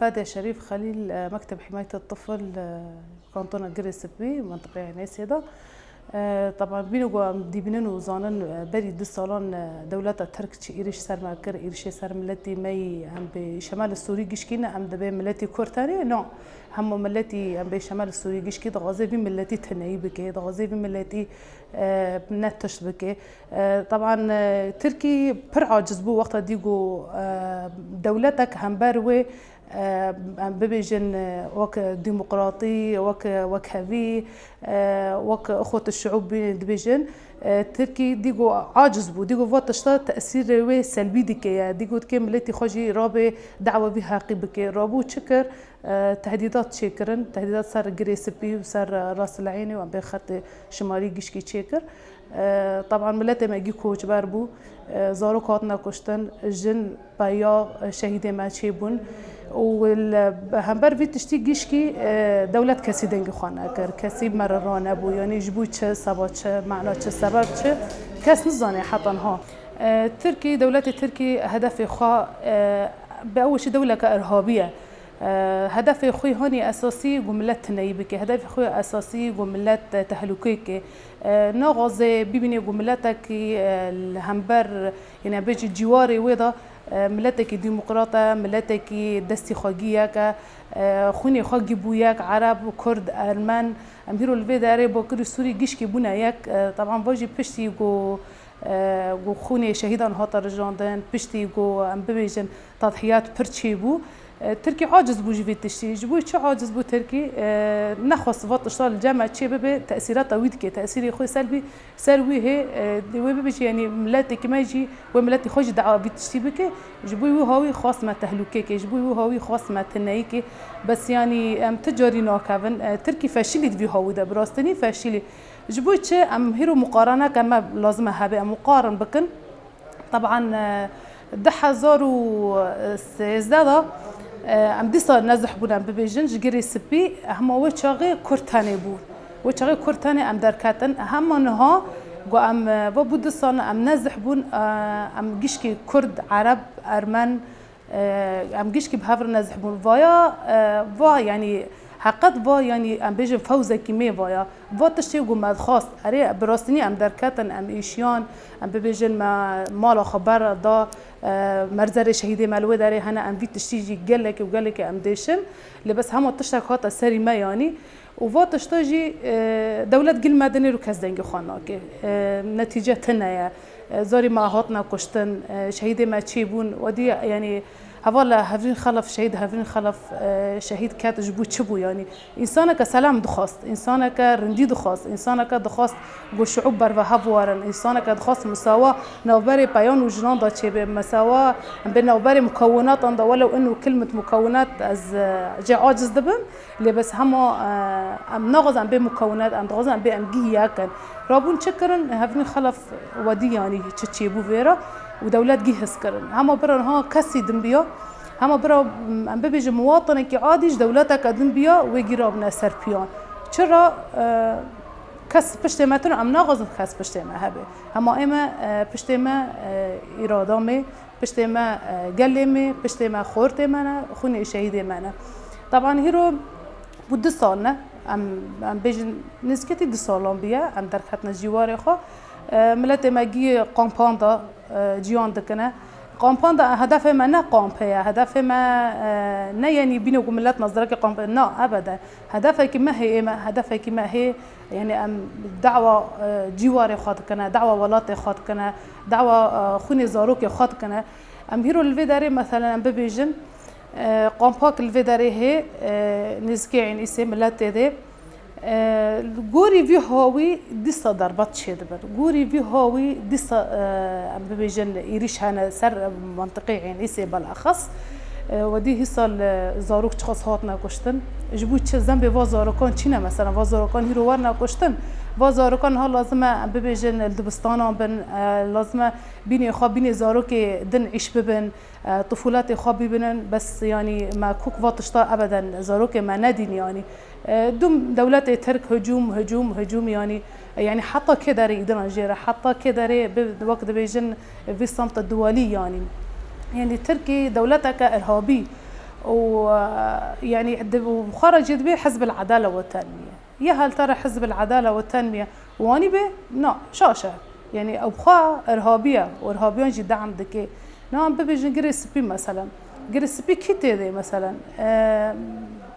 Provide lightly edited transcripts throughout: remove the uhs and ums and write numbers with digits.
فادي شريف خليل، مكتب حماية الطفل، كانتون القريس بي منطقة عنيسيدة. طبعا بينو دي بينو زانن بري دي صالون دولة الترك إيرش سر ماكر إيرش سر ملتي ماي هم بشمال السوري جشكينا هم دبي ملتي كورتاني نو هم ملتي هم بشمال السوري جشكي دغازي في ملتي تناي بكي دغازي في ملتي بنتش بكي. طبعا تركي برع جذبو وقت ديجو دولتك هم بروي ببيجن وك ديمقراطي وك هذي وك أخوة الشعوب دبيجن تركي ديجو عاجز بو ديجو فوت تشتا تأثير وي سلبي ديكي ديجو تكمل التي خجي رابي دعوة بها قبك رابو تشكر تهديدات شكرن تهديدات صار جريس بي وصار راس العيني وعم بخط شمالي جشكي شكر. طبعا ملته ما يجيكو جباربو زارو كاتنا كشتن جن بايا شهيد ما تشيبون وهمبر في تشتي جيشكي دولة كسي دنج خانه كر كسي مررانه بو يعني جبو چه سبب چه معنا چه سبب چه كاس نزاني حتى ها تركي دولة تركي هدف خا بأول شيء دولة كإرهابية. هدف خوي هوني أساسي وملت نايبك هدف خوي أساسي وملت تهلكيك نغزة بيبني وملتك الهمبر يعني بيجي جواري ويدا ملتك ديمقراطة ملتك دستي خاجيك خوني خاجي بوياك عرب وكرد أرمن أميرو الفيداري بكر سوري جيش كبونا ياك طبعا باجي بشتي جو خوني شهيدان هاتر جاندن بشتي جو أم ببيجن تضحيات برتشيبو. تركي عاجز بو جيفيت تشتي جبوي شو عاجز بو تركي نخص فات اشتغل الجامعة شيء ببي تأثيرات ويدك تأثير خوي سلبي سلبي هي وبيجي يعني ملاتي كما يجي وملاتي خوش دعوة بتشتي بك جبوي وهاوي خاص ما تهلكك جبوي وهاوي خاص ما تنايك بس يعني ام تجاري ناكفن تركي فاشلي في هاوي ده براستني فاشلي جبوي شيء ام هيرو مقارنة كما لازم هبه مقارن بكن طبعا ده زارو ازدادا ام دي صار نزح بونا ببيجن جري سبي هم وچاغي كورتاني بو وچاغي كورتاني ام دركاتن هم نها جو ام بودو صان ام نزح بون ام جيشكي كرد عرب ارمن ام جيشكي بهافر نزح بون فايا فا يعني حقت با يعني ام بيجن فوزه كيمي بايا با تشتي جو خاص اري براستني ام دركاتن ام ايشيان ام بيجن ما مال خبر دا مرزر شهيدي مالوه داري هنا ام في تشتيجي قالك وقالك ام ديشم اللي بس هم تشتك هات السري ما يعني وفا تشتاجي دولة قل مدني رو كزدنجي خاناكي نتيجة تنايا زاري ما هاتنا كشتن شهيدي ما تشيبون ودي يعني هوالا هفرين خلف شهيد هفرين خلف شهيد كات جبو تشبو يعني إنسانك سلام دخاست إنسانك رندي دخاست إنسانك دخاست جو شعوب برفها وارن إنسانك دخاست مساواة نوبري بيان وجنان دا تشبه مساواة بين نوبري مكونات عند ولو إنه كلمة مكونات از جا عاجز دبم اللي بس هما أم نغز عم بمكونات أم نغز عم بأم جياكن رابون شكرن هفرين خلف ودي يعني تشبو فيرا ودولات جيهس كرن هما برا ها كسي دنبيا هما برا ام ببيج مواطنك عاديش دولتك دنبيا ويجرابنا سربيان چرا كس پشتمتون ام ناغز كس پشتمه هبه هما اما پشتمه ارادامه پشتمه قلمه پشتمه خورته منه خوني شهيده منه طبعا هيرو بود سالنا ام بيج نسكتي دو سالان بيا ام در خطنا جوار خو ملت ماجي قامباندا جيان دكنا قامباندا هدف ما نه قامبيا هدف ما نه يعني بينو ملت نظرك قامب لا ابدا هدفك ما هي ما هدفك ما هي يعني ام دعوه جوار خاط كنا دعوه ولات خاط كنا دعوه خوني زاروك خاط كنا ام هيرو الفيداري مثلا ام ببيجن قامباك الفيداري هي نزكي يعني اسم ملت ده گوری وی هاوی دیسا دربات شد بر گوری وی هاوی دیسا ام ببیجن ایریش هنه سر منطقه عین ایسی بالاخص ودی حسال زاروک چخص هات نکشتن جبوی چه زنبه و زاروکان چینه مثلا و زاروکان هیرو ور نکشتن و زاروکان ها لازمه ام ببیجن الدبستان بن لازمه بینی خواب بینی زاروک دن عیش ببن طفولات خواب ببینن بس يعني ما كوك واتشتا ابدا زاروك ما ندين يعني دوم دولات ترك هجوم يعني حتى كده يقدرون يجرا حتى كده بوقت بيجن في الصمت الدولي يعني تركي دولتك ارهابي ويعني وخرجت به حزب العدالة والتنمية. يا هل ترى حزب العدالة والتنمية واني به نا شاشة يعني أبخا إرهابية وإرهابيون جدا عندك نعم ببيجن جريس بي مثلا جريس بي كيتي ذي مثلا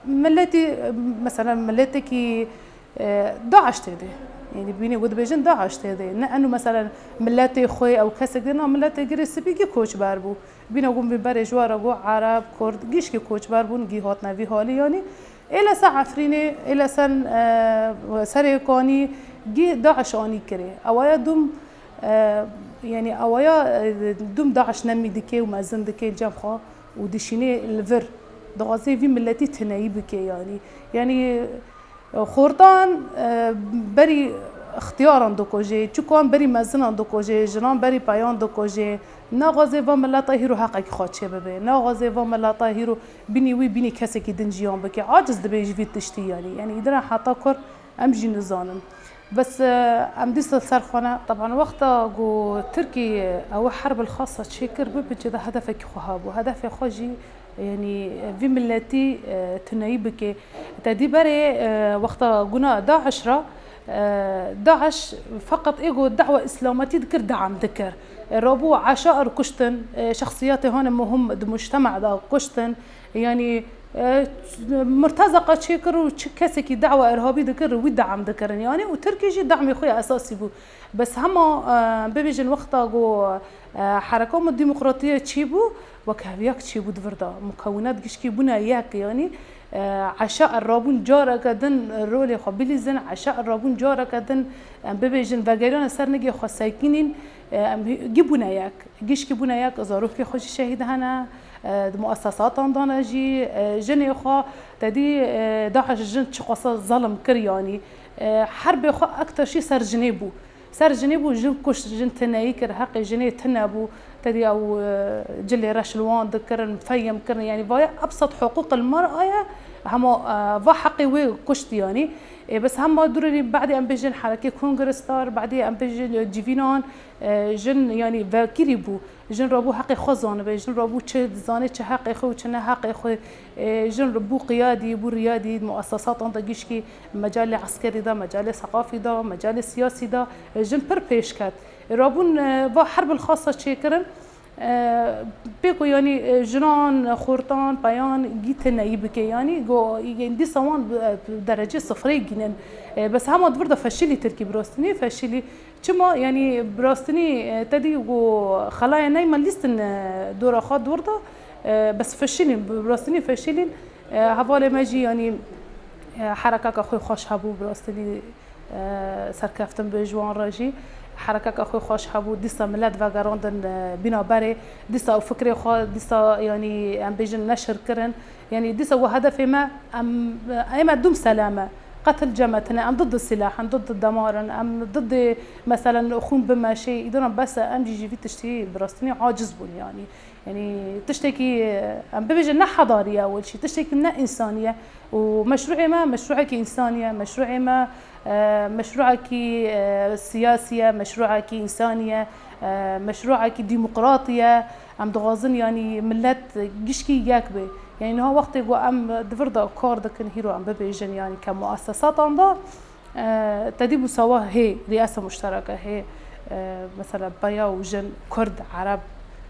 ملتي مثلا ملتي كي داعش تدي يعني بيني ودبيجن داعش تدي لأنه مثلا ملتي خوي أو كسر دينا ملتي جريس بي كي كوش باربو بينا قوم ببري جوارا جو عرب كرد جيش كي كوش باربون جي هاتنا في حالي يعني إلى ساعة عفريني إلى سن سريكاني جي داعش آني كري أويا دوم يعني أويا دوم داعش نمي دكي ومازن دكي جمخا ودشيني الفر دغازي في ملتي تنايب بكي يعني خورتان بري اختيارا دوكوجي تشوكان بري مازن دوكوجي جنان بري بايان دوكوجي ناغازي و ملتا هيرو حقك خاطشه ببي ناغازي و ملتا هيرو بيني وي بيني كسكي دنجيان بكي عاجز دبيج في تشتي يعني يدرا حتى كر امجي نزانن بس ام ديست سرخونه طبعا وقتها جو تركي او حرب الخاصه تشكر ببجي هدفك خهابو هدف خوجي يعني في ملتي تنايبك تدي بري وقتها قلنا داعش فقط ايجو دعوه اسلامتي ذكر دعم ذكر ربو عشائر كشتن شخصيات هون مهم المجتمع دا كشتن يعني مرتزقه شكر وكسكي دعوه ارهابي ذكر ودعم ذكر يعني وتركي جي دعم اخويا اساسي بو بس هما ببيجن وقتها جو حركات الديمقراطيه تشيبو وكهبياك تشيبو دفردا مكونات جشكي بنا ياك يعني عشاء الرابون جارة كدن رولي خبيلي زن عشاء الرابون جارة كدن ببيجن فجريان سرنجي خسايكينين جيبونا ياك جيش جيبونا ياك زاروف كي خوش شهيد هنا مؤسسات عندنا جي جني خا تدي داعش جن شقصة ظلم كرياني حرب خا أكتر شيء سر جنيبو جن كش جن تنايكر حقي جني تنابو تدي أو جلي رشلوان ذكرن فيم كرن يعني بايا أبسط حقوق المرأة هما حقي وي كشت يعني بس هم دوري بعد أم بيجن حركة كونغرستار بعد أم بيجن جيفينان جن يعني فاكريبو جن ربو حقي خزانة بيجن ربو تشد زانة حقي خو تشنا حقي خو جن ربو قيادي بو ريادي مؤسسات عند جيشكي مجال عسكري ده مجال ثقافي ده مجال سياسي ده جن بربيش كات رابون با حرب الخاصة شكرن بيكو يعني جنان خورتان بيان جيت نايبك يعني جو يندي سوان بدرجة صفري جنن بس هم برضه فشلي تركي براستني فشلي كما يعني براستني تدي جو خلايا نايمة ليستن دورة خاد ورده بس فشلين براستني فشلين هفالي ماجي يعني حركة أخوي خوش هبو براستني سركفتن بجوان راجي حركة أخوي خوش هبو ديسا ملاد فاجراندن بنا بري ديسا وفكري خا ديسا يعني أم بيجن نشر كرن يعني ديسا وهدف ما أما دوم سلامة قتل جماعتنا أم ضد السلاح أم ضد الدمار أم ضد مثلا أخون بما شيء يدون بس أم جي في تشتي براستني عاجز بون يعني تشتكي أم بيجن حضارية أول شيء تشتكي من إنسانية ومشروعي ما مشروعك إنسانية مشروعي ما مشروعك سياسية مشروعك إنسانية مشروعك ديمقراطية أم دغازن يعني ملت جشكي ياكبي يعني هو وقت يقول أم دفردا كار دكن هيرو أم ببيجن يعني كمؤسسات عنده تدي مساواة هي رئاسة مشتركة هي مثلا بيا وجن كرد عرب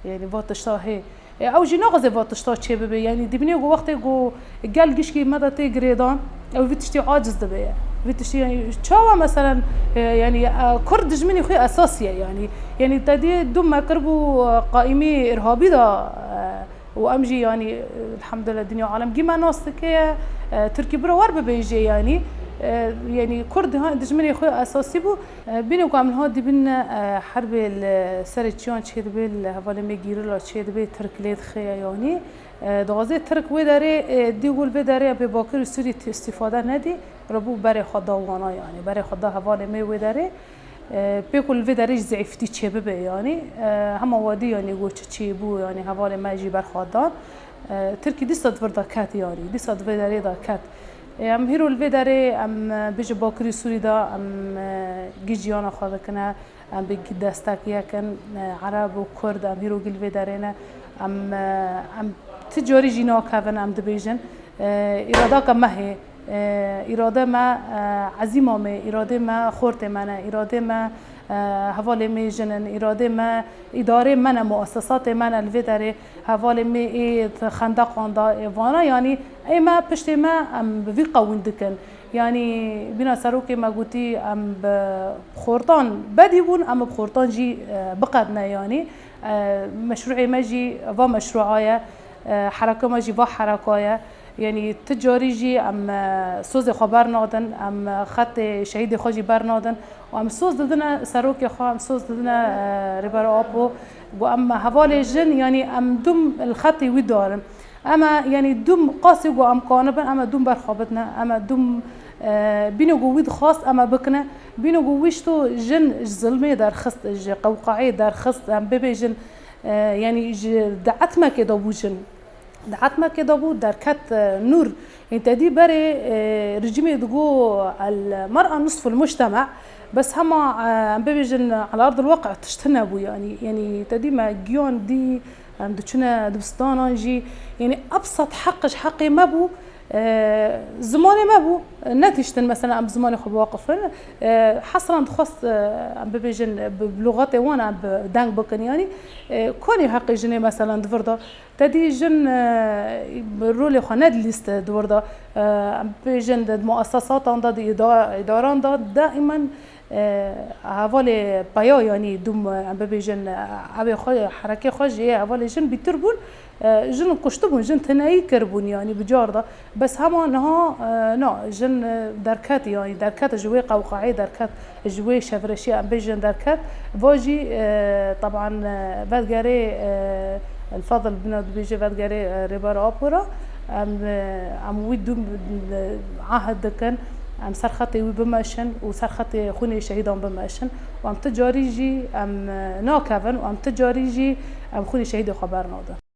يعني فاتشتا هي أو جناغزة فاتشتا شيء ببي يعني دبني يقول وقت يقول قال جشكي ماذا تجريدان أو فيتشتي عاجز دبي فيتشتي يعني شوا مثلا يعني كرد جمني خوي أساسية يعني تدي دم ما كربوا قائمي إرهابي دا وأمجي يعني الحمد لله الدنيا عالم جيما ناس كي تركي برا ورب بيجي يعني كرد ها دجمني خوي أساسي بو بيني وكامل هادي بين حرب السرتشان شيد بيل هفالي ميجيرلا شيد بيل ترك ليد خيا يعني دغازي ترك وداري دي يقول بداري بباكر سوري استفادة ندي ربو بري خدا وانا يعني بري خدا هفالي مي وداري بيقول فيداريج زعفتي تشبه يعني هم وادي يعني يقول تشيبو يعني هفالي ما يجي برخدان تركي دي صد فردا كات يعني دي صد فيداري دا كات ام هيرو الفيداري ام بيجي باكري سوري دا ام جيجيانا خاطر كنا ام بيجي دستاكيا كان عرب وكرد ام هيرو الفيدارينا ام تجاری جینا کردن ام دبیجن اراده که مه اراده ما عزیمه می اراده ما خورت منه اراده ما حواله می جنن اراده ما اداره من مؤسسات من الوداره حواله می خندق خاندا وانا یعنی ای ما پشت ما ام بی قوون دکن یعنی بینا سروک ما گویی ام بخورتان بدی بون ام بخورتان جی بقدنا یعنی مشروع ما جی و مشروعایه حرکه ما جی و حرکایه یعنی تجاری جی ام سوز خبر نادن ام خط شهید خوجی بر نادن و ام سوز دادن سروک خو ام سوز دادن ربر آبو و ام حوال جن یعنی ام دوم الخط وی دارن اما یعنی دوم قاسی و ام قانبن اما دوم برخابتنا اما دوم بینو گوید خواست اما بکنه بینو گویش تو جن ظلمه در خست قوقعه در خست ام ببیجن یعنی دعت ما که دابو جن دعت ما که دابو در کت نور يعني تدي بري رجيم يدقو المرأة نصف المجتمع بس هما عم بيجن على أرض الواقع تجتنبوا يعني تدي ما جيون دي عم دشنا دبستانا جي يعني أبسط حقي ما بو زماني ما بو نتيجة مثلا عم زماني خب واقف حصرا خاص عم بيجن بلغتي وانا عم دانك بكن يعني كوني حقي جني مثلا دفردا تدي جن رولي خناد ليست دوردا عم بيجن مؤسسات عند إداران دائما حوالي بايا يعني دوم عم بيجن عبي حركة خارجية حوالي جن بيتربون جن كشتبون جن تناي كربون يعني بجارده بس هما نها جن دركات يعني دركات جوي قوقعي دركات جوي شفرشي عم بيجن دركات واجي طبعا بدقاري الفضل بنا بيجي بدقاري ريبار أوبرا عم ويدوم عهد كان عم سرختي وبماشن وسرختي خوني شهيدان بماشن وعم تجاري جي عم ناكفن وعم تجاري جي عم خوني شهيد خبر ناده